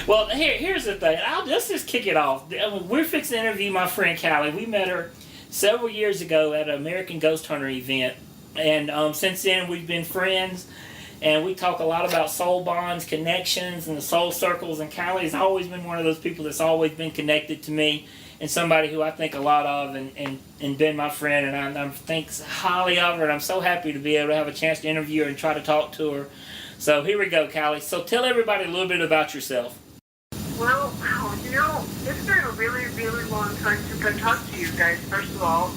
Well, here's the thing. Let's just kick it off. We're fixing to interview my friend Callie. We met her several years ago at an American Ghost Hunter event, and since then we've been friends. And we talk a lot about soul bonds, connections, and the soul circles. And Callie's always been one of those people that's always been connected to me, and somebody who I think a lot of, and been my friend. And I think highly of her. And I'm so happy to be able to have a chance to interview her and try to talk to her. So here we go, Callie. So tell everybody a little bit about yourself. Well, it's been a really, really long time since I talked to you guys. First of all,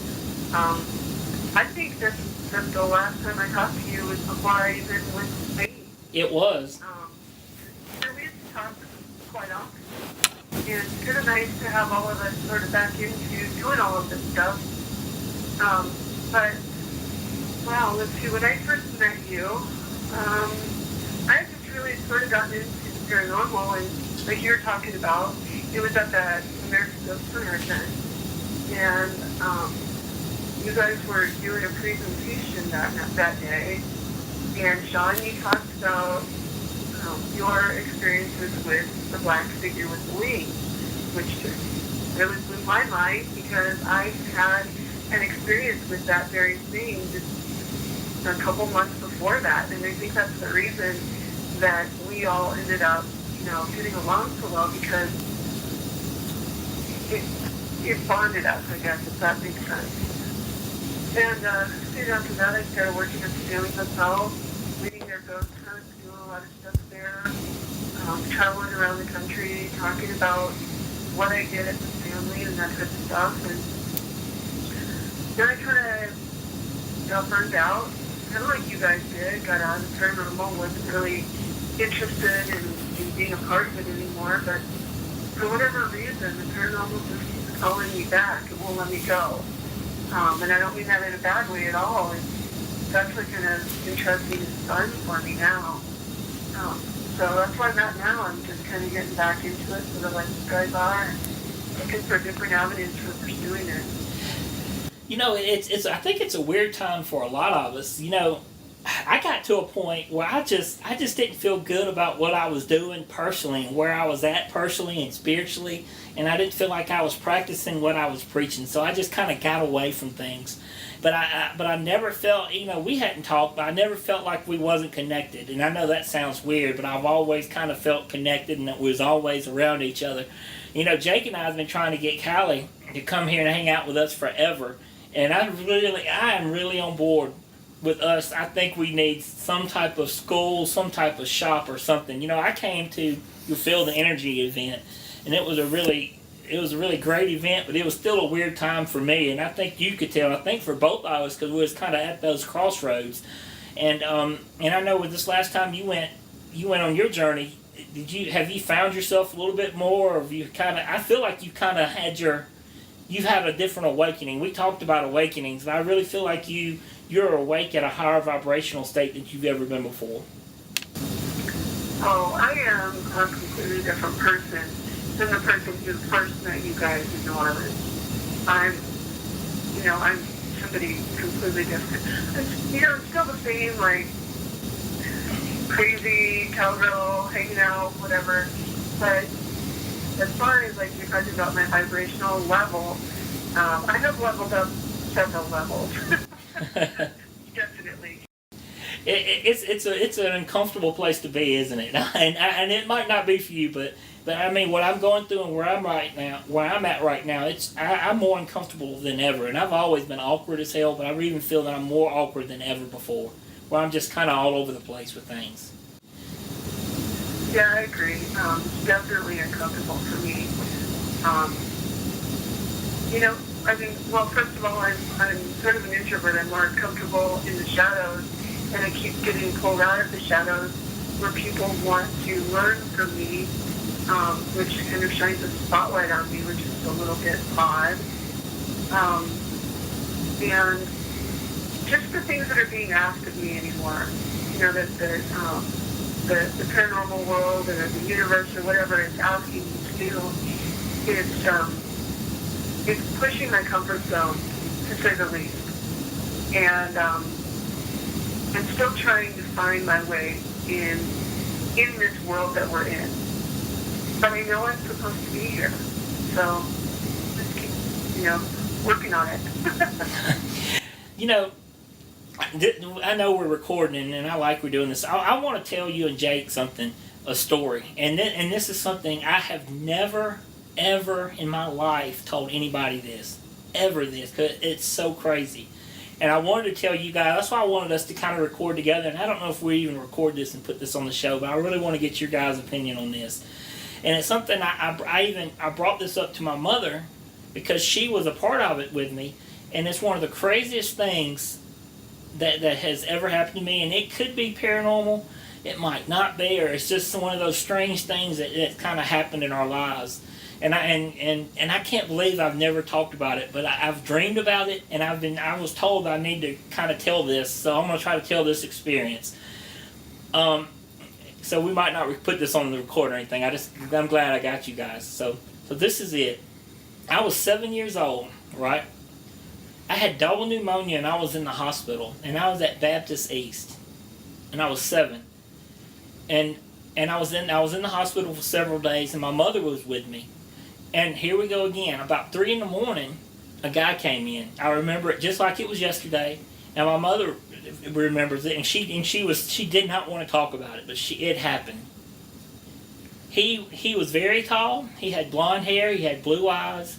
I think that the last time I talked to you was before I even went to Spain. It was. We used to talk quite often. And it's kind of nice to have all of us sort of back into doing all of this stuff. But, wow, let's see, when I first met you, I just really sort of gotten into paranormal, and like you were talking about, it was at that American Ghost Hunter event. And, you guys were doing a presentation that day, and Sean, you talked about your experiences with the black figure with the wings, which just really blew my mind because I had an experience with that very thing just a couple months before that, and I think that's the reason that we all ended up, getting along so well, because it bonded us, I guess, if that makes sense. And soon after that, I started working at the family hotel, leading their ghost hunts, doing a lot of stuff there, traveling around the country, talking about what I did at the family and that type of stuff. And then I kind of got burned out, kind of like you guys did, got out of the paranormal, wasn't really interested in being a part of it anymore, but for whatever reason, the paranormal just keeps calling me back. It won't let me go. And I don't mean that in a bad way at all. It's actually kind of interesting and fun for me now. So that's where I'm at now. I'm just kind of getting back into it, sort of like you guys are, and looking for different avenues for pursuing it. It's. I think it's a weird time for a lot of us. I got to a point where I just didn't feel good about what I was doing personally and where I was at personally and spiritually, and I didn't feel like I was practicing what I was preaching. So I just kind of got away from things. But I never felt, we hadn't talked, but I never felt like we wasn't connected. And I know that sounds weird, but I've always kind of felt connected, and that we was always around each other. Jake and I have been trying to get Callie to come here and hang out with us forever, and I am really on board with us. I think we need some type of school, some type of shop or something. I came to your Feel the Energy event, and it was a really great event, but it was still a weird time for me, and I think you could tell. I think for both of us, because we was kind of at those crossroads, and I know with this last time you went on your journey. Have you found yourself a little bit more, or have you I feel like you kind of you've had a different awakening. We talked about awakenings, and I really feel like you're awake at a higher vibrational state than you've ever been before. Oh, I am a completely different person than the person who first met you guys in New Orleans. I'm somebody completely different. I'm still the same, like, crazy cowgirl, hanging out, whatever. But as far as, like, you're talking about my vibrational level, I have leveled up several levels. Definitely. It's an uncomfortable place to be, isn't it? And it might not be for you, but I mean, what I'm going through and where I'm at right now, I'm more uncomfortable than ever. And I've always been awkward as hell, but I even feel that I'm more awkward than ever before, where I'm just kind of all over the place with things. Yeah, I agree. It's definitely uncomfortable for me. Well, first of all, I'm sort of an introvert. I'm more comfortable in the shadows, and I keep getting pulled out of the shadows where people want to learn from me, which kind of shines a spotlight on me, which is a little bit odd. And just the things that are being asked of me anymore, the paranormal world or the universe or whatever it's asking me to do, it's pushing my comfort zone, to say the least. And I'm still trying to find my way in this world that we're in. but I know I'm supposed to be here. So just keep, working on it. I know we're recording, and I like we're doing this. I want to tell you and Jake a story. And this is something I have never, ever in my life told anybody this. Ever this. Because it's so crazy. And I wanted to tell you guys, that's why I wanted us to kind of record together. And I don't know if we even record this and put this on the show, but I really want to get your guys' opinion on this. And it's something I brought this up to my mother because she was a part of it with me. And it's one of the craziest things that has ever happened to me. And it could be paranormal. It might not be, or it's just one of those strange things that kind of happened in our lives. And I can't believe I've never talked about it, but I've dreamed about it, and I was told I need to kind of tell this, so I'm going to try to tell this experience. So we might not put this on the record or anything. I'm glad I got you guys. So this is it. I was 7 years old, right? I had double pneumonia, and I was in the hospital, and I was at Baptist East, and I was 7. And I was in the hospital for several days, and my mother was with me. And here we go again. About 3 in the morning, a guy came in. I remember it just like it was yesterday. And my mother remembers it, and she did not want to talk about it, but it happened. He was very tall. He had blonde hair. He had blue eyes,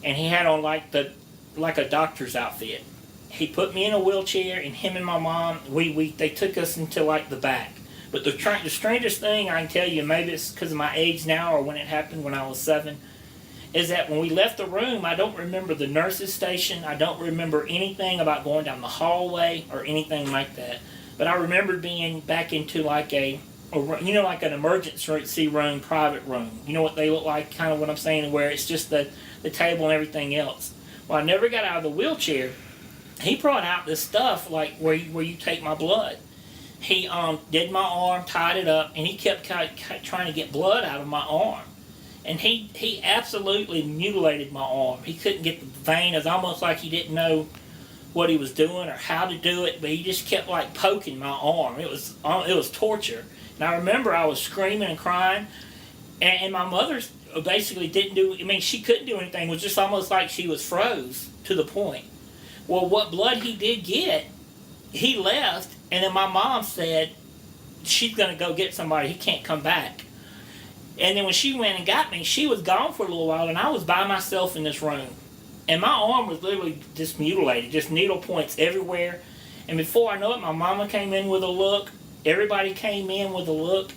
and he had on like a doctor's outfit. He put me in a wheelchair, and him and my mom, they took us into like the back. But the strangest thing I can tell you, maybe it's because of my age now or when it happened when I was 7, is that when we left the room, I don't remember the nurse's station. I don't remember anything about going down the hallway or anything like that. But I remember being back into like like an emergency room, private room. You know what they look like, kind of what I'm saying, where it's just the table and everything else. Well, I never got out of the wheelchair. He brought out this stuff like where you take my blood. He did my arm, tied it up, and he kept trying to get blood out of my arm. And he absolutely mutilated my arm. He couldn't get the vein. It was almost like he didn't know what he was doing or how to do it, but he just kept like poking my arm. It was torture. And I remember I was screaming and crying, and my mother basically she couldn't do anything. It was just almost like she was froze to the point. Well, what blood he did get, he left. And then my mom said, she's going to go get somebody. He can't come back. And then when she went and got me, she was gone for a little while, and I was by myself in this room. And my arm was literally just mutilated, just needle points everywhere. And before I know it, my mama came in with a look. Everybody came in with a look.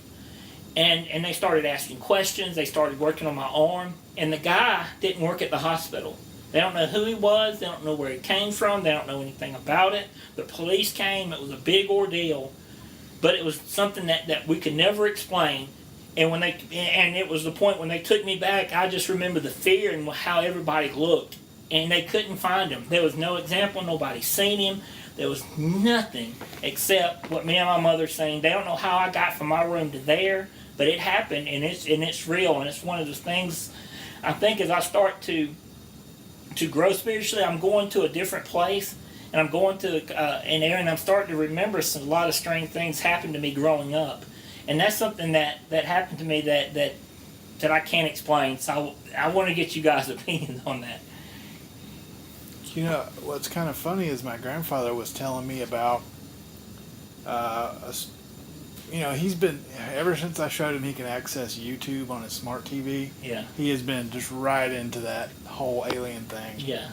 And they started asking questions. They started working on my arm. And the guy didn't work at the hospital. They don't know who he was. They don't know where he came from. They don't know anything about it. The police came. It was a big ordeal. But it was something that we could never explain. And it was the point when they took me back, I just remember the fear and how everybody looked. And they couldn't find him. There was no example. Nobody seen him. There was nothing except what me and my mother saying. They don't know how I got from my room to there, but it happened, and it's real. And it's one of those things, I think, as I start to grow spiritually, I'm going to a different place, and I'm going to an area, and I'm starting to remember a lot of strange things happened to me growing up. And that's something that happened to me that I can't explain. So I want to get you guys' opinions on that. You know, what's kind of funny is my grandfather was telling me about, he's been, ever since I showed him he can access YouTube on his smart TV, yeah, he has been just right into that whole alien thing. Yeah.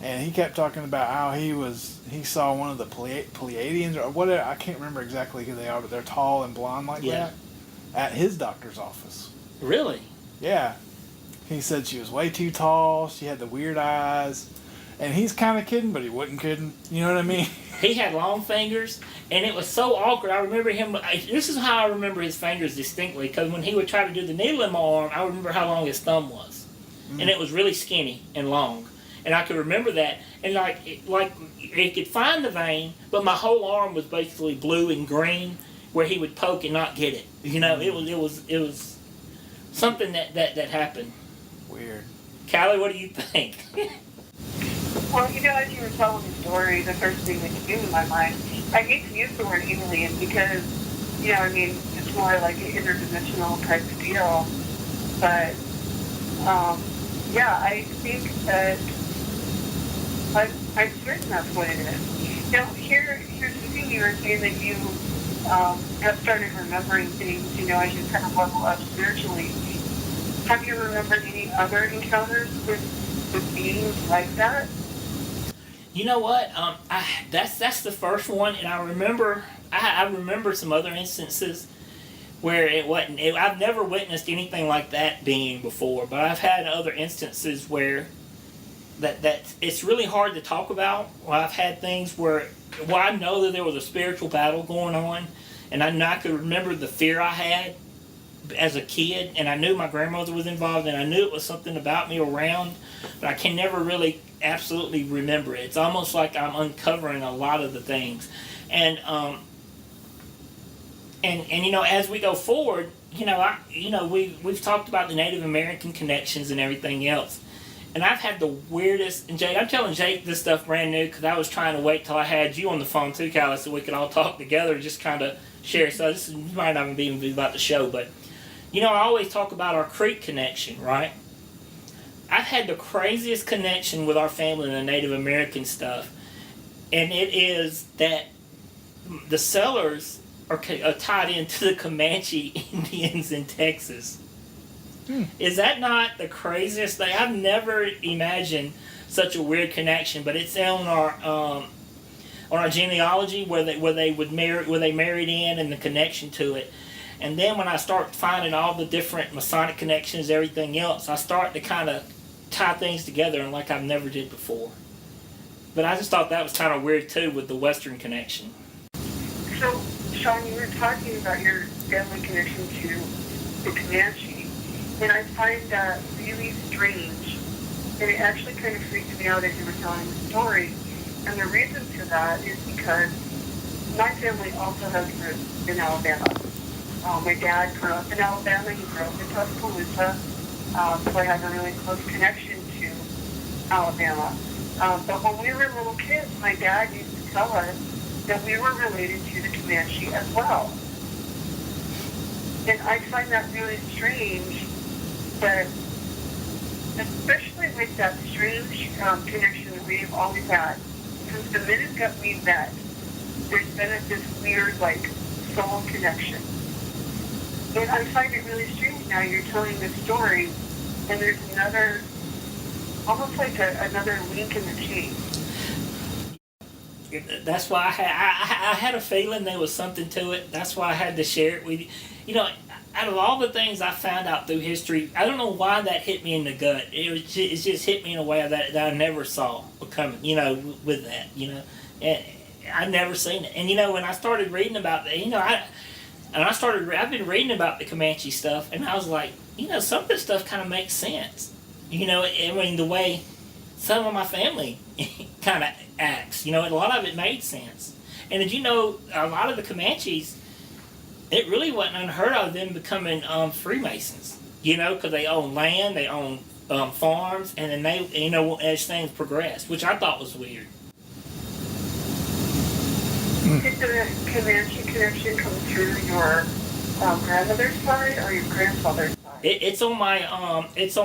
And he kept talking about how he saw one of the Pleiadians, or whatever, I can't remember exactly who they are, but they're tall and blonde like that, at his doctor's office. Really? Yeah. He said she was way too tall, she had the weird eyes, and he's kind of kidding, but he wasn't kidding. You know what I mean? He had long fingers, and it was so awkward. I remember him, this is how I remember his fingers distinctly, because when he would try to do the needle in my arm, I remember how long his thumb was. Mm. And it was really skinny and long. And I could remember that, and he could find the vein, but my whole arm was basically blue and green, where he would poke and not get it. You know, it was something that happened. Weird. Callie, what do you think? Well, as you were telling the story, the first thing that came to my mind, I hate to use the word alien because, it's more like an interdimensional type of deal. But yeah, I think that I'm certain that's what it is. Now, here's the thing: you were saying that you have started remembering things, as you kind of level up spiritually. Have you remembered any other encounters with beings like that? You know what? That's the first one, and I remember some other instances where it wasn't. I've never witnessed anything like that being before, but I've had other instances where that it's really hard to talk about. Well, I've had things where I know that there was a spiritual battle going on, and I could remember the fear I had as a kid, and I knew my grandmother was involved, and I knew it was something about me around, but I can never really absolutely remember it. It's almost like I'm uncovering a lot of the things, and as we go forward, we've talked about the Native American connections and everything else, and I've had the weirdest. And Jake, I'm telling Jake this stuff brand new because I was trying to wait till I had you on the phone too, Callea, so we could all talk together and just kind of share. So this might not even be about the show, but I always talk about our Creek connection, right? I've had the craziest connection with our family and the Native American stuff, and it is that the Sellers are tied into the Comanche Indians in Texas. Is that not the craziest thing? I've never imagined such a weird connection, but it's on our genealogy where they married in and the connection to it. And then when I start finding all the different Masonic connections, everything else, I start to kind of tie things together and like I've never did before. But I just thought that was kind of weird too with the Western connection. So, Sean, you were talking about your family connection to the Comanche, and I find that really strange. And it actually kind of freaked me out as you were telling the story. And the reason for that is because my family also has roots in Alabama. My dad grew up in Alabama. He grew up in Tuscaloosa. So I have a really close connection to Alabama. But when we were little kids, my dad used to tell us that we were related to the Comanche as well. And I find that really strange, that especially with that strange connection that we've always had, since the minute that we met, there's been this weird, soul connection. And I find it really strange now you're telling this story, and there's another, almost like another link in the chain. That's why I had a feeling there was something to it. That's why I had to share it with you. Out of all the things I found out through history, I don't know why that hit me in the gut. It just hit me in a way that I never saw coming, with that, And I'd never seen it. And, when I started reading about that, I've been reading about the Comanche stuff, and I was like, some of this stuff kind of makes sense. The way some of my family kind of acts, and a lot of it made sense. And did you know a lot of the Comanches, it really wasn't unheard of them becoming Freemasons, because they own land, they own farms, and then they, as things progressed, which I thought was weird. Did the Comanche connection come through your grandmother's side or your grandfather's side? It's on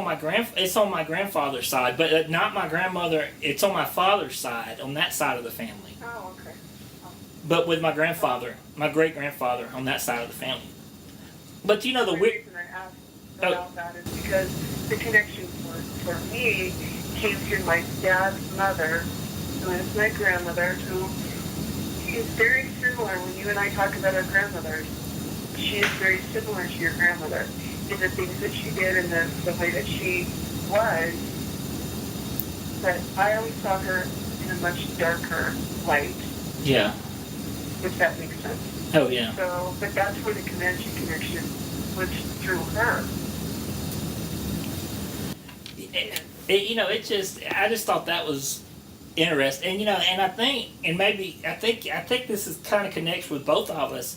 my grandfather's side, but not my grandmother. It's on my father's side, on that side of the family. Oh, okay. But with my grandfather, my great grandfather, on that side of the family. But the weird. The reason I asked about that is because the connection for me came through my dad's mother, who is my grandmother, who is very similar. When you and I talk about our grandmothers, she is very similar to your grandmother in the things that she did and the way that she was. But I always saw her in a much darker light. Yeah. If that makes sense. Oh, yeah. So, but that's where the Comanche connection was through her. I just thought that was interesting, and I think this is kind of connects with both of us,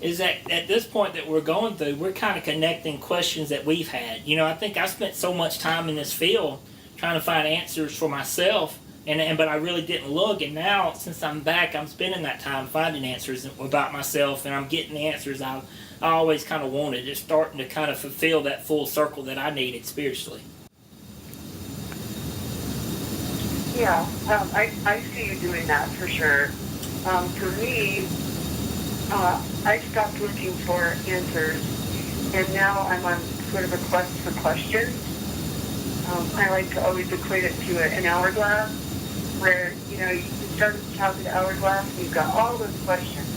is that at this point that we're going through, we're kind of connecting questions that we've had. I think I spent so much time in this field trying to find answers for myself, but I really didn't look, and now since I'm back, I'm spending that time finding answers about myself, and I'm getting the answers I've I always kind of wanted. It's starting to kind of fulfill that full circle that I needed spiritually. Yeah, I see you doing that for sure. For me, I stopped looking for answers, and now I'm on sort of a quest for questions. I like to always equate it to an hourglass, where, you know, you start at the top of the hourglass and you've got all those questions,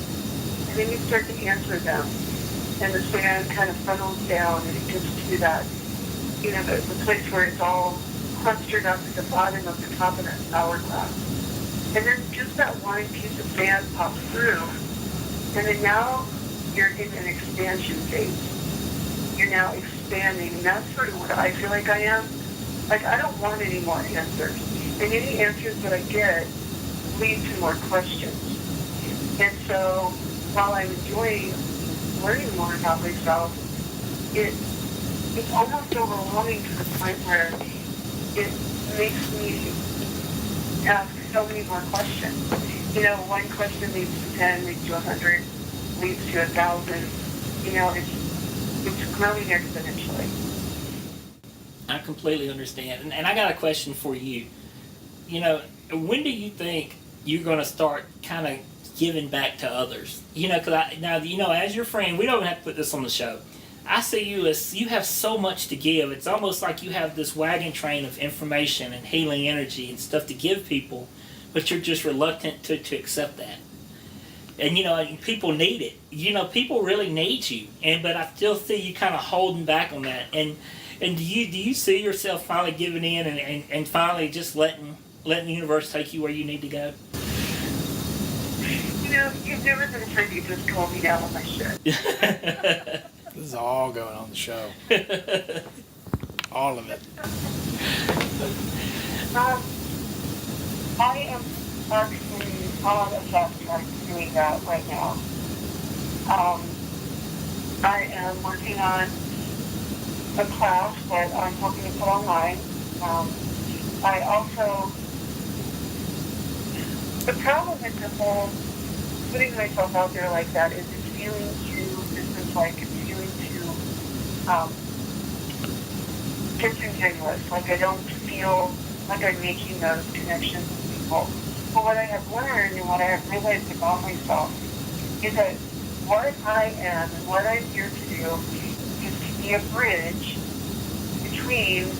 and then you start to answer them, and the sand kind of funnels down, and it gets to that, you know, the place where it's all clustered up at the bottom of the top of that hourglass. And then just that one piece of sand pops through, and then now you're in an expansion phase. You're now expanding, and that's sort of what I feel like I am. Like, I don't want any more answers. And any answers that I get lead to more questions. And so while I'm enjoying learning more about myself, it's almost overwhelming to the point where it makes me ask so many more questions. You know, one question leads to 10, leads to 100, leads to 1,000. You know, it's growing exponentially. I completely understand. And I got a question for you. You know, when do you think you're going to start kind of giving back to others? You know, because now, you know, as your friend, we don't have to put this on the show. I see you as you have so much to give. It's almost like you have this wagon train of information and healing energy and stuff to give people, but you're just reluctant to accept that. And, you know, people need it. You know, people really need you. But I still see you kind of holding back on that. And do you see yourself finally giving in and finally just letting the universe take you where you need to go? You know, you've never been afraid to just calm me down on my shit. This is all going on the show. All of it. I am actually on a fast track doing that right now. I am working on a class that I'm hoping to put online. I also, the problem with the whole putting myself out there like that is it's feeling too business-like, it's feeling too disingenuous. Like, I don't feel like I'm making those connections with people. But what I have learned and what I have realized about myself is that what I am and what I'm here to do is to be a bridge between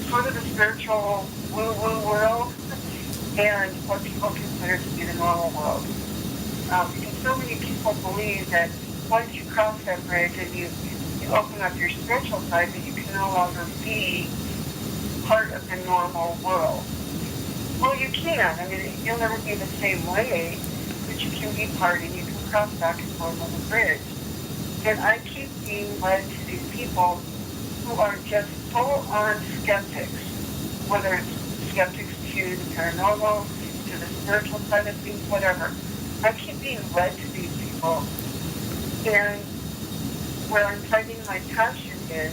sort of the spiritual woo-woo world and what people consider to be the normal world. Because so many people believe that once you cross that bridge and you open up your spiritual side, that you can no longer be part of the normal world. Well, you can. I mean, you'll never be the same way, but you can be part and you can cross back and forth on the bridge. And I keep being led to these people who are just full-on skeptics, whether it's skeptics to the paranormal, to the spiritual side of things, whatever. I keep being led to these people, and where I'm finding my passion is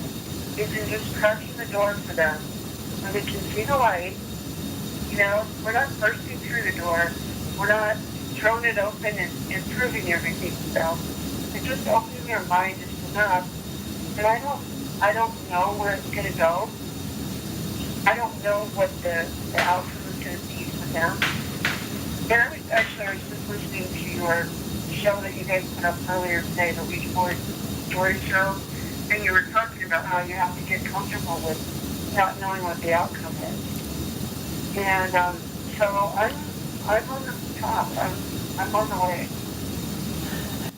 in just cracking the door for them, where they can see the light. You know, we're not bursting through the door. We're not throwing it open and proving everything to them. They're just opening their mind just enough. And I don't know where it's going to go. I don't know what the outcome is going to be for them. And I was just listening to your show that you guys put up earlier today, the Ouija Board Story Show, and you were talking about how you have to get comfortable with not knowing what the outcome is. And so I'm on the top. I'm on the way.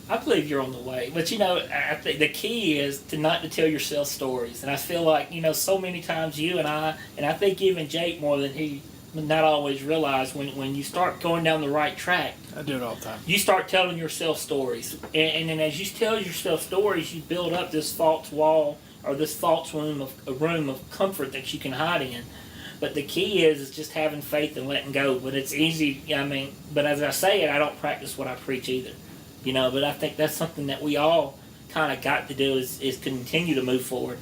I believe you're on the way, but you know, I think the key is to not to tell yourself stories. And I feel like, you know, so many times you and I think even Jake more than he not always realize when you start going down the right track. I do it all the time. You start telling yourself stories, and then as you tell yourself stories, you build up this false wall or this false room of comfort that you can hide in. But the key is just having faith and letting go. But it's easy. I mean, but as I say it, I don't practice what I preach either. You know, but I think that's something that we all kind of got to do is continue to move forward.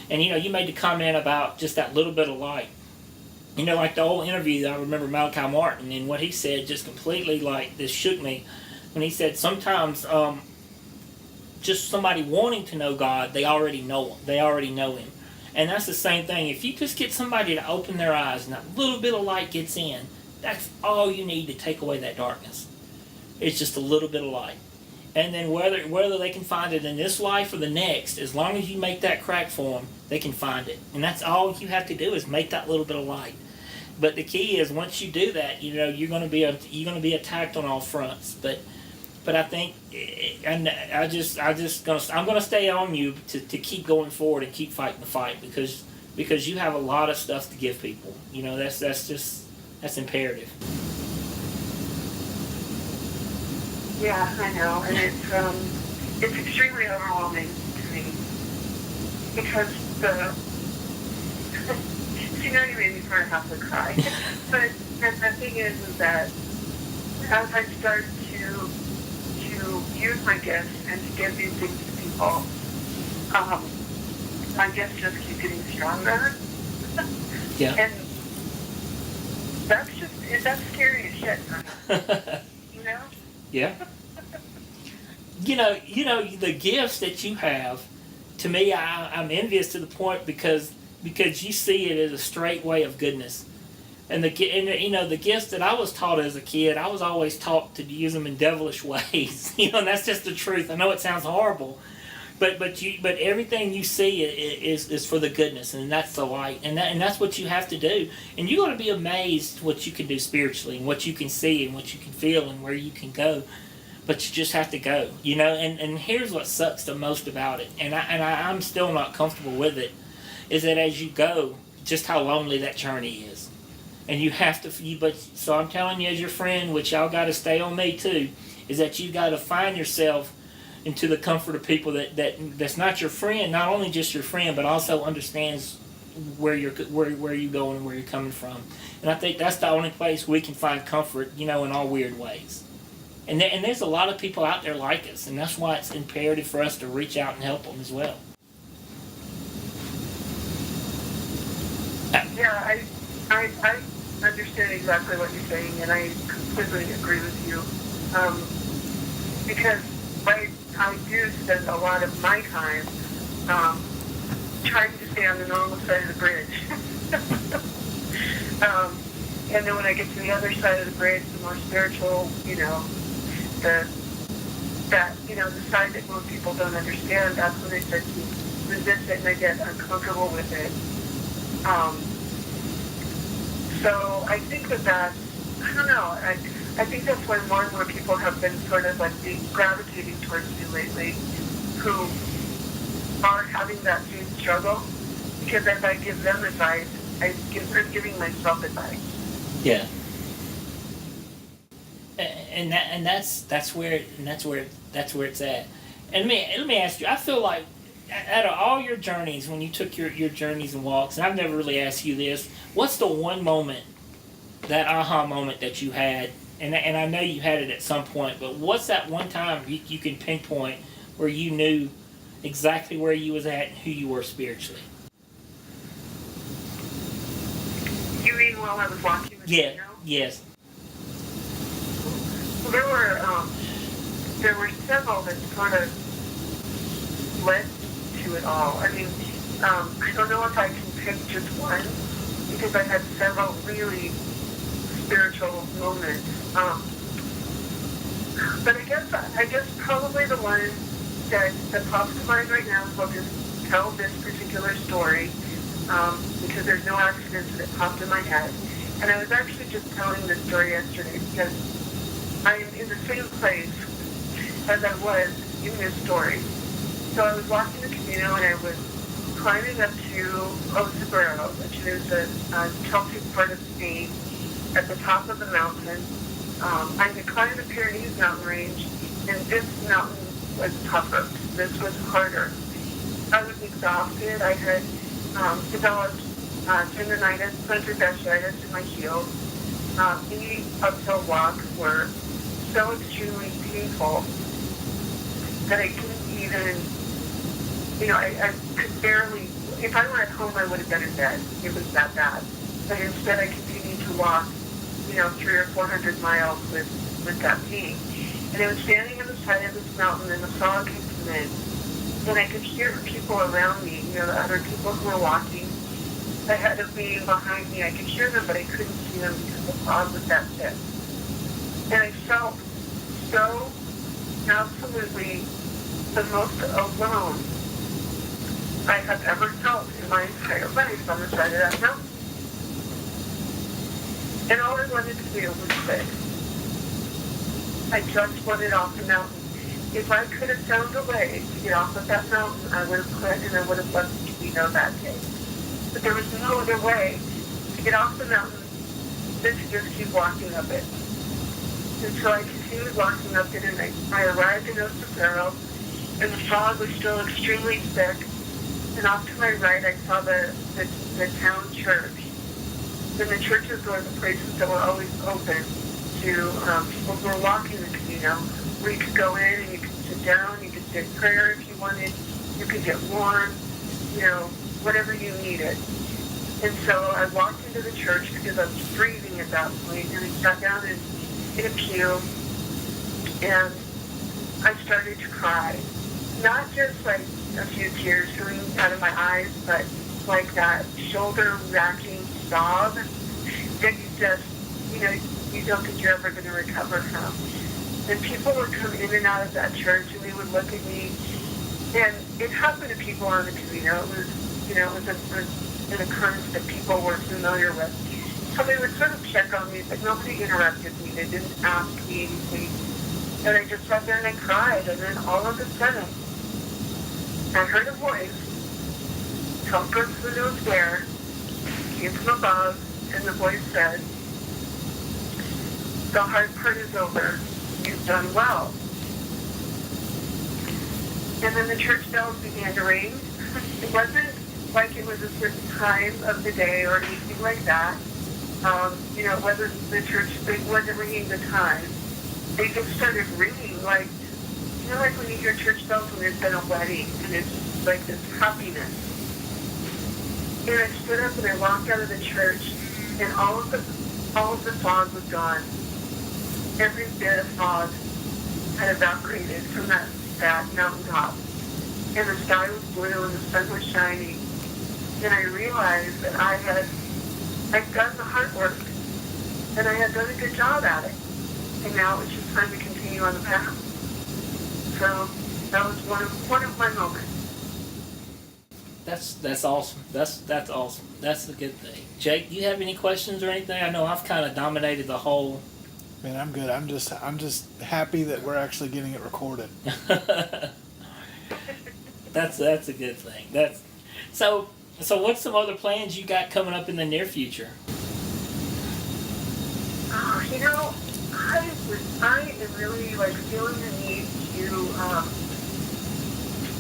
And, you know, you made the comment about just that little bit of light. You know, like the old interview, I remember Malachi Martin, and what he said just completely, like, this shook me. When he said sometimes just somebody wanting to know God, they already know Him. They already know Him. And that's the same thing. If you just get somebody to open their eyes and that little bit of light gets in, that's all you need to take away that darkness. It's just a little bit of light. And then whether they can find it in this life or the next, as long as you make that crack for them, they can find it. And that's all you have to do is make that little bit of light. But the key is once you do that, you're going to be attacked on all fronts. But I think, and I'm going to stay on you to keep going forward and keep fighting the fight because you have a lot of stuff to give people. That's imperative. Yeah, I know, and it's extremely overwhelming to me because see, now you made me sort of have to cry. But the thing is that as I start to use my gifts and to give these things to people, my gifts just keep getting stronger. Yeah. And that's scary as shit for me. You know? Yeah. The gifts that you have, to me, I'm envious to the point because you see it as a straight way of goodness. And the gifts that I was taught as a kid, I was always taught to use them in devilish ways. And that's just the truth. I know it sounds horrible, but everything you see is for the goodness, and that's the light, and that's what you have to do. And you're going to be amazed what you can do spiritually, and what you can see, and what you can feel, and where you can go. But you just have to go, And here's what sucks the most about it, and I'm still not comfortable with it, is that as you go, just how lonely that journey is. And you have to, so I'm telling you as your friend, which y'all got to stay on me too, is that you got to find yourself into the comfort of people that's not your friend, not only just your friend, but also understands where you're going and where you're coming from. And I think that's the only place we can find comfort, in all weird ways. And there's a lot of people out there like us, and that's why it's imperative for us to reach out and help them as well. Yeah, I understand exactly what you're saying, and I completely agree with you. Because I do spend a lot of my time trying to stay on the normal side of the bridge. And then when I get to the other side of the bridge, the more spiritual, the side that most people don't understand, that's when I start to resist it and I get uncomfortable with it. So I think that's, I don't know, I think that's why more and more people have been sort of like gravitating towards me lately, who are having that same struggle, because as I give them advice, I'm giving myself advice. Yeah. And that's where it's at. And let me ask you, I feel like out of all your journeys, when you took your journeys and walks, and I've never really asked you this, what's the one moment, that aha moment that you had, and I know you had it at some point, but what's that one time you can pinpoint where you knew exactly where you was at and who you were spiritually? You mean while I was walking with Yeah. you? Yes. Well, there were several that sort of led to it all. I mean, I don't know if I can pick just one, because I had several really spiritual moments. But I guess probably the one that pops to mind right now is what just tell this particular story, because there's no accidents that popped in my head. And I was actually just telling this story yesterday because I'm in the same place as I was in this story. So I was walking the Camino and I was climbing up to Osabrero, which is a Celtic part of Spain, at the top of the mountain. I had climbed the Pyrenees mountain range, and this mountain was tougher. This was harder. I was exhausted. I had developed tendonitis, plantar fasciitis in my heels. The uphill walks were so extremely painful that I couldn't even, I could barely, if I were at home, I would have been in bed. It was that bad. But instead, I continued to walk, 300 or 400 miles with that pain. And I was standing on the side of this mountain, and the fog came to and I could hear people around me, you know, the other people who were walking ahead of me and behind me. I could hear them, but I couldn't see them because the fog was that thick. And I felt so absolutely the most alone I have ever felt in my entire life on the side of that mountain. And all I wanted to do was quit. I just wanted off the mountain. If I could have found a way to get off of that mountain, I would have quit and I would have left the Camino that day. But there was no other way to get off the mountain than to just keep walking up it. And so I continued walking up it, and I arrived in Oceano, and the fog was still extremely thick. And off to my right, I saw the town church. And the churches were the places that were always open to people who were walking the Camino, where you could go in and you could sit down, you could say prayer if you wanted, you could get warm, you know, whatever you needed. And so I walked into the church because I was freezing at that point, and I sat down in a pew, and I started to cry. Not just like a few tears coming out of my eyes, but like that shoulder-racking sob that you just, you know, you don't think you're ever going to recover from. And people would come in and out of that church, and they would look at me, and it happened to people on the Camino. It was, you know, it was an occurrence that people were familiar with. So they would sort of check on me, but nobody interrupted me. They didn't ask me anything. And I just sat there and I cried, and then all of a sudden, I heard a voice, come from who knows where, came from above, and the voice said, the hard part is over. You've done well. And then the church bells began to ring. It wasn't like it was a certain time of the day or anything like that. You know, whether the church, they wasn't ringing the time. They just started ringing like, you know, like when you hear church bells when there's been a wedding, and it's like this happiness. And I stood up and I walked out of the church, and all of the fog was gone. Every bit of fog had evaporated from that mountaintop. And the sky was blue and the sun was shining. And I realized that I'd done the hard work, and I had done a good job at it. And now it's just time to continue on the path. So that was one of my moments. That's awesome. That's awesome. That's a good thing. Jake, do you have any questions or anything? I know I've kind of dominated the whole. Man, I'm good. I'm just happy that we're actually getting it recorded. That's a good thing. So what's some other plans you got coming up in the near future? Oh, you know, I am really like feeling the need to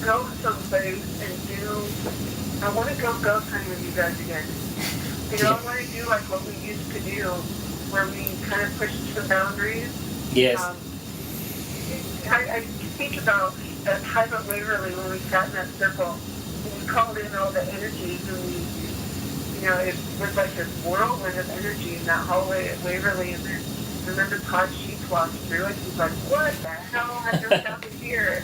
go someplace and do. I want to go ghost hunting with you guys again. You know, I want to do like what we used to do, where we kind of pushed the boundaries. Yes. I think about that time at Waverly when we sat in that circle and we called in all the energies, and we, you know, it was like this whirlwind of energy in that hallway at Waverly. And then remember Todd Sheets walked through it. He's like, "What the hell? I just happened here."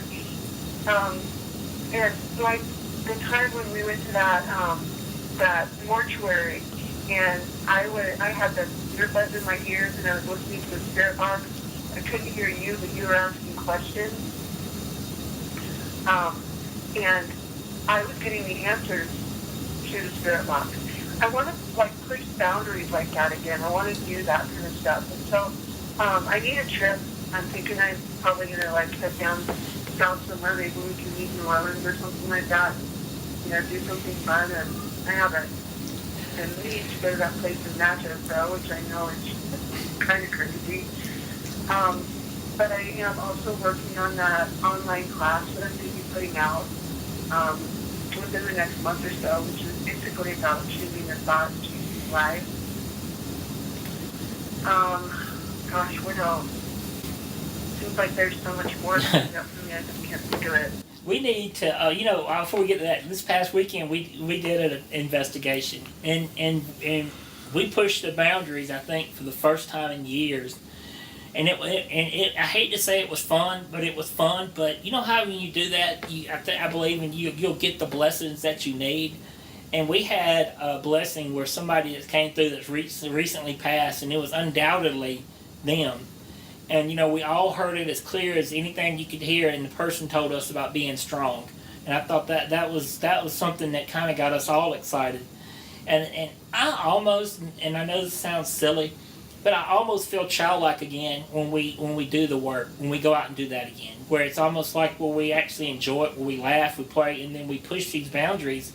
And like the time when we went to that mortuary, and I had the earbuds in my ears, and I was listening to the spirit box. I couldn't hear you, but you were asking questions. And I was getting the answers to the spirit box. I want to like push boundaries like that again. I want to do that kind of stuff. And so I need a trip. I'm thinking I'm probably going to like head down south somewhere. Maybe we can meet in New Orleans or something like that. You know, do something fun. And I haven't. And we need to go to that place in Natchez, though, which I know is kind of crazy. But I am also working on that online class that I'm going to be putting out within the next month or so, which is basically about choosing your thoughts, choosing life. Gosh, what else? Seems like there's so much more coming up for me, I just can't think of it. We need to, before we get to that, this past weekend we did an investigation, and we pushed the boundaries, I think, for the first time in years. And I hate to say it was fun, but it was fun. But you know how when you do that, I believe you'll get the blessings that you need. And we had a blessing where somebody that came through that's recently passed, and it was undoubtedly them. And we all heard it as clear as anything you could hear, and the person told us about being strong. And I thought that was something that kind of got us all excited. And I almost, and I know this sounds silly, but I almost feel childlike again when we do the work, when we go out and do that again, where it's almost like where we actually enjoy it, where we laugh, we play, and then we push these boundaries.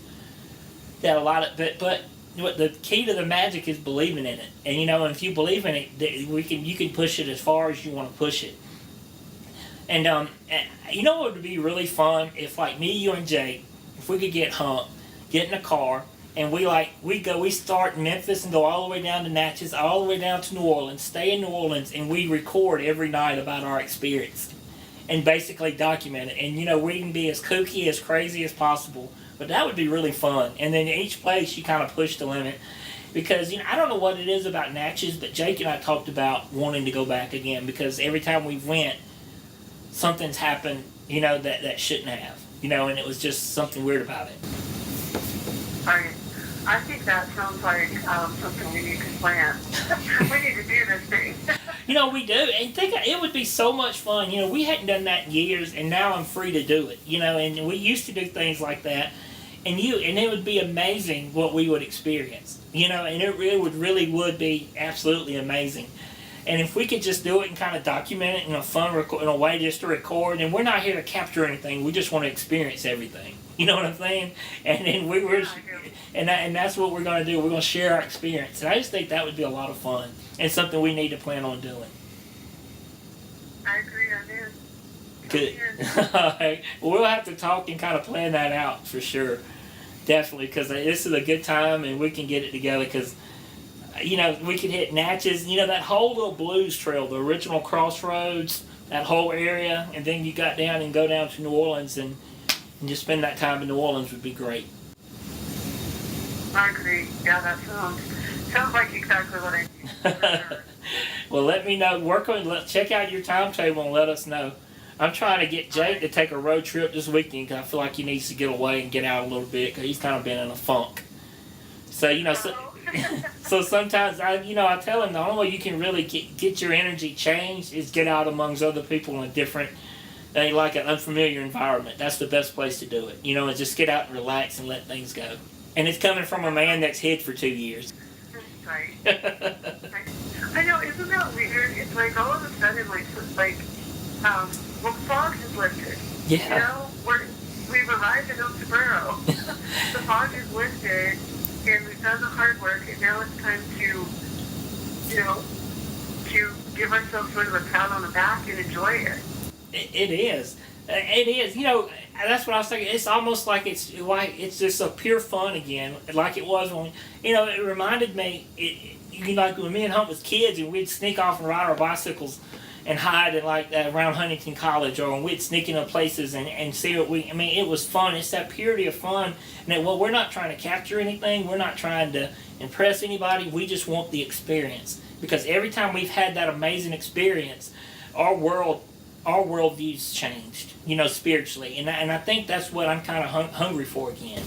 That a lot of, but the key to the magic is believing in it, and if you believe in it, you can push it as far as you want to push it. And what would be really fun if like me, you, and Jake, if we could get in a car. And we start in Memphis and go all the way down to Natchez, all the way down to New Orleans, stay in New Orleans, and we record every night about our experience and basically document it. And, we can be as kooky, as crazy as possible, but that would be really fun. And then each place you kind of push the limit because, I don't know what it is about Natchez, but Jake and I talked about wanting to go back again because every time we went, something's happened, that shouldn't have, and it was just something weird about it. Right. I think that sounds like something we need to plan. We need to do this thing. We do. And think it would be so much fun. We hadn't done that in years, and now I'm free to do it. And we used to do things like that. And it would be amazing what we would experience. And it really would be absolutely amazing. And if we could just do it and kind of document it in a fun in a way just to record, and we're not here to capture anything, we just want to experience everything. You know what I'm saying? And then and that's what we're going to do. We're going to share our experience. And I just think that would be a lot of fun and something we need to plan on doing. I agree on this. Good. All right. Well, we'll have to talk and kind of plan that out for sure. Definitely, because this is a good time and we can get it together because, we can hit Natchez, that whole little blues trail, the original Crossroads, that whole area, and then you got down and go down to New Orleans and just spend that time in New Orleans would be great. I agree. Yeah, that sounds like exactly what I need. Sure. Well, let me know. Check out your timetable and let us know. I'm trying to get Jake to take a road trip this weekend because I feel like he needs to get away and get out a little bit because he's kind of been in a funk. So, so sometimes I tell him the only way you can really get your energy changed is get out amongst other people in a different, like an unfamiliar environment. That's the best place to do it. And just get out and relax and let things go. And it's coming from a man that's hid for 2 years. Right. I know, isn't that weird? It's like all of a sudden, fog is lifted. Yeah. We've arrived in Oxborough. The fog is lifted, and we've done the hard work, and now it's time to give ourselves sort of a pat on the back and enjoy it. It is. It is. That's what I was thinking. It's almost like it's just a pure fun again, like it was when it reminded me. Like when me and Hunt was kids, and we'd sneak off and ride our bicycles and hide in around Huntington College, or when we'd sneak into places and see what it was fun. It's that purity of fun, and we're not trying to capture anything. We're not trying to impress anybody. We just want the experience because every time we've had that amazing experience, our worldview's changed, spiritually, and I think that's what I'm kind of hungry for again.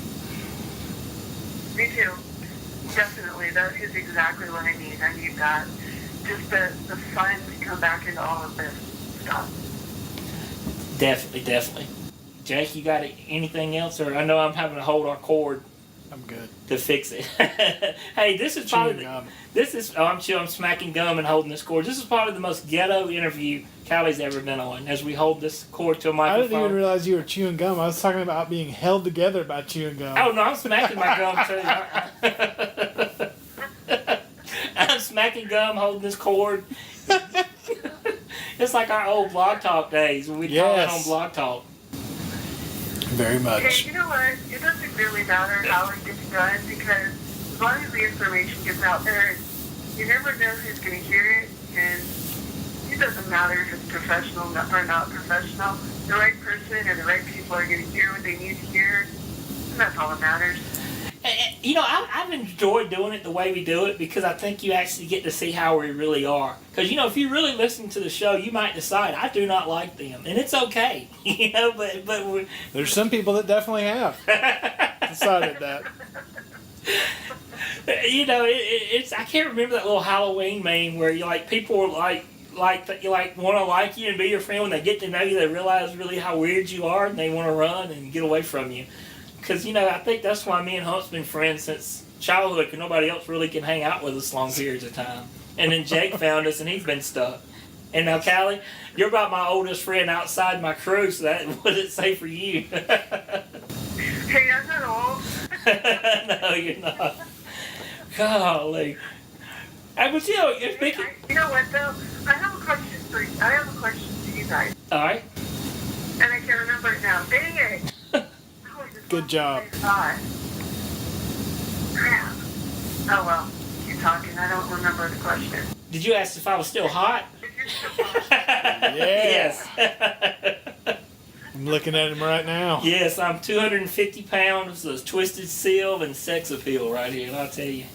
Me too. Definitely, that is exactly what I need. I need that. Just the fun to come back into all of this stuff. Definitely. Jake, you got anything else? Or I know I'm having to hold our cord. I'm good. To fix it. Hey, this is probably I'm smacking gum and holding this cord. This is probably the most ghetto interview Callie's ever been on. As we hold this cord to a microphone. I didn't even realize you were chewing gum. I was talking about being held together by chewing gum. Oh no, I'm smacking my gum too. I'm smacking gum, holding this cord. It's like our old Blog Talk days when we'd call it on Blog Talk. Very much. Okay, you know what? It doesn't really matter how it gets done because as long as the information gets out there, you never know who's going to hear it, and it doesn't matter if it's professional or not professional. The right person or the right people are going to hear what they need to hear, and that's all that matters. You know, I've enjoyed doing it the way we do it because I think you actually get to see how we really are. Because, you know, if you really listen to the show, you might decide, I do not like them. And it's okay. You know, but There's some people that definitely have decided that. You know, it's I can't remember that little Halloween meme where you like people are like you like want to like you and be your friend. When they get to know you, they realize really how weird you are and they want to run and get away from you. Because, you know, I think that's why me and Hump's been friends since childhood, because nobody else really can hang out with us long periods of time. And then Jake found us and he's been stuck. And now, Callie, you're about my oldest friend outside my crew, so that what did it say for you? Hey, I'm not old. No, you're not. Golly. But you know, you're speaking. You know what though? I have a question for you. I have a question to you guys. All right. And I can't remember it now. Dang it. Oh, Good job. Crap. Oh well. Keep talking. I don't remember the question. Did you ask if I was still hot? If you're still hot. Yes. I'm looking at him right now. Yes, I'm 250 pounds of twisted seal and sex appeal right here, and I'll tell you.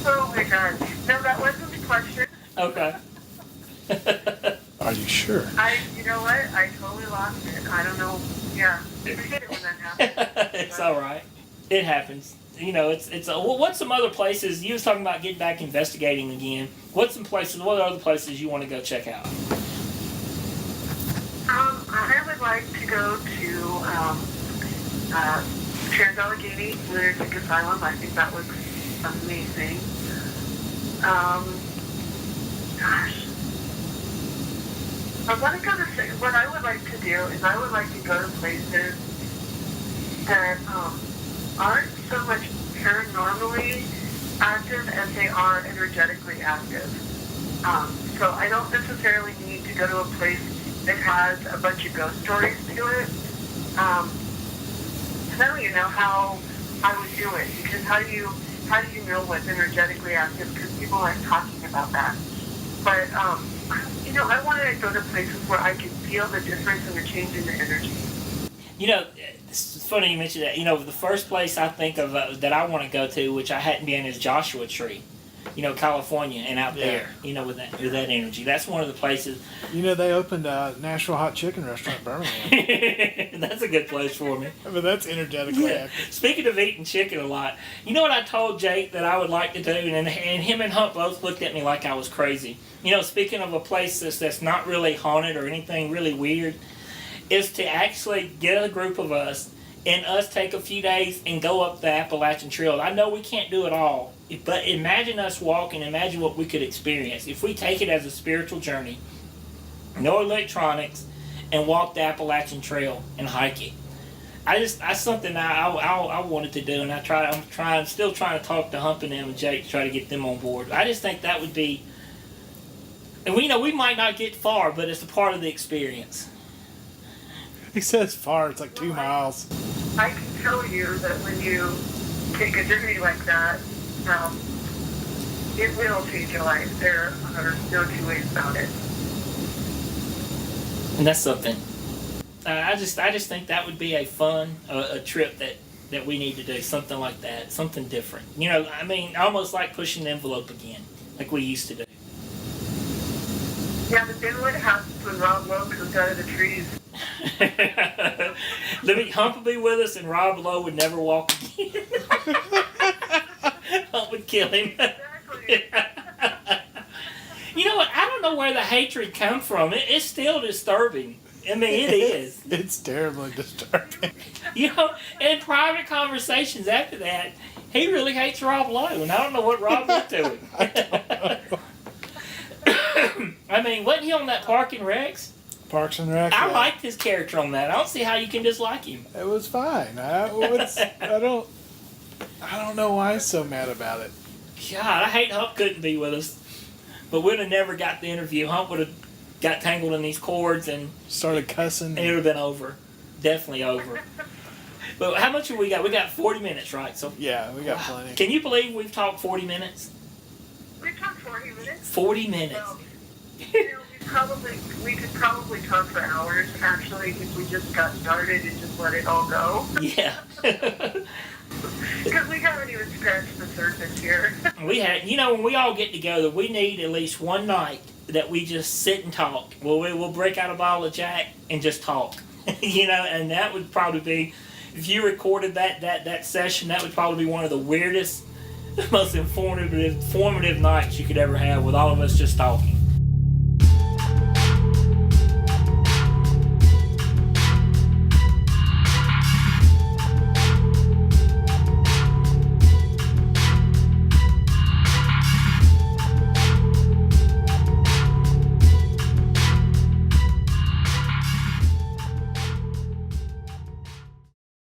Oh my God. No, that wasn't the question. Okay. Are you sure? You know what? I totally lost it. I don't know. Yeah. I forget it when that happens. It's all right. It happens. You know, what's some other places? You was talking about getting back investigating again. What other places you want to go check out? I would like to go to Trans-Allegheny Lunatic Asylum. I think that looks amazing. Gosh. What I would like to do is I would like to go to places that aren't so much paranormally active as they are energetically active. So I don't necessarily need to go to a place that has a bunch of ghost stories to it. I don't even know how I would do it, because how do you know what's energetically active? Because people aren't talking about that. But you know, I want to go to places where I can feel the difference and the change in the energy. You know, it's funny you mentioned that. You know, the first place I think of that I want to go to, which I hadn't been, is Joshua Tree. You know, California and out there. You know, with that energy. That's one of the places. You know, they opened a Nashville hot chicken restaurant in Birmingham. That's a good place for me. I mean, that's energetically active. Speaking of eating chicken a lot, you know what I told Jake that I would like to do, and him and Hump both looked at me like I was crazy. You know, speaking of a place that's not really haunted or anything really weird, is to actually get a group of us and us take a few days and go up the Appalachian Trail. I know we can't do it all, but imagine us walking, imagine what we could experience. If we take it as a spiritual journey, no electronics, and walk the Appalachian Trail and hike it. That's something I wanted to do, and I'm still trying to talk to Hump and them and Jake to try to get them on board. I just think that would be, and we might not get far, but it's a part of the experience. He says far, it's like 2 miles. I can tell you that when you take a journey like that, it will change your life. There are no two ways about it. And that's something. I just think that would be a fun a trip that we need to do, something like that, something different. You know, I mean, almost like pushing the envelope again, like we used to do. Yeah, but then what happens when Rob Lowe comes out of the trees? Hump would be with us, and Rob Lowe would never walk again. Hump would kill him. Exactly. You know what? I don't know where the hatred comes from. It's still disturbing. I mean, it is. It's terribly disturbing. You know, in private conversations after that, he really hates Rob Lowe, and I don't know what Rob did to him. I mean, wasn't he on that Parks and Recs? Parks and Rec. I liked his character on that. I don't see how you can dislike him. It was fine. I don't know why he's so mad about it. God, I hate Hump couldn't be with us. But we'd have never got the interview. Hump would have got tangled in these cords and started cussing. And it would have been over. Definitely over. But how much have we got? We got 40 minutes, right? So yeah, we got plenty. Can you believe we've talked 40 minutes? We've talked 40 minutes. 40 minutes. Well, we've could probably talk for hours, actually, if we just got started and just let it all go. Yeah. Because we haven't even scratched the surface here. We had, when we all get together, we need at least one night that we just sit and talk. Well, we'll break out a bottle of Jack and just talk. And that would probably be, if you recorded that session, that would probably be one of the weirdest, most informative nights you could ever have, with all of us just talking.